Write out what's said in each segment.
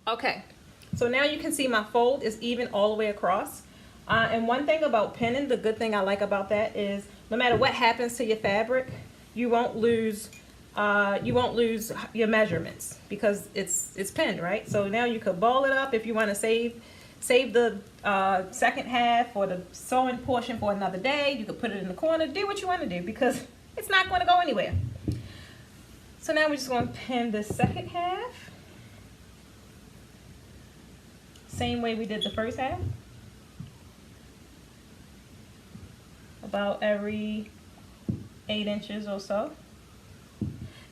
Okay, so now you can see my fold is even all the way across. And one thing about pinning, the good thing I like about that is no matter what happens to your fabric, you won't lose your measurements because it's pinned, right? So now you could ball it up if you want to save the second half or the sewing portion for another day. You could put it in the corner, do what you want to do because it's not going to go anywhere. So now we're just going to pin the second half. Same way we did the first half. About every 8 inches or so.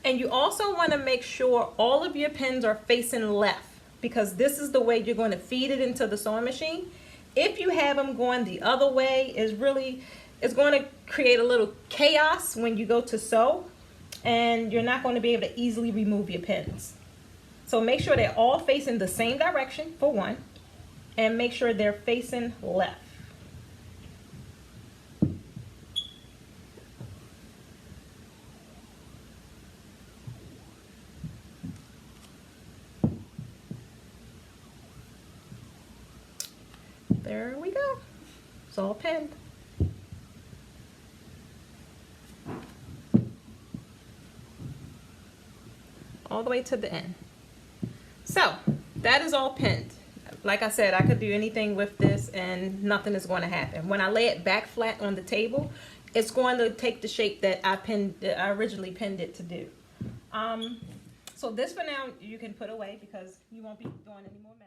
And you also want to make sure all of your pins are facing left because this is the way you're going to feed it into the sewing machine. If you have them going the other way, it's going to create a little chaos when you go to sew, and you're not going to be able to easily remove your pins. So make sure they're all facing the same direction for one, and make sure they're facing left. There we go. It's all pinned. All the way to the end. So that is all pinned. Like I said, I could do anything with this and nothing is going to happen. When I lay it back flat on the table, it's going to take the shape that I originally pinned it to do. So this for now you can put away because you won't be doing any more measurements.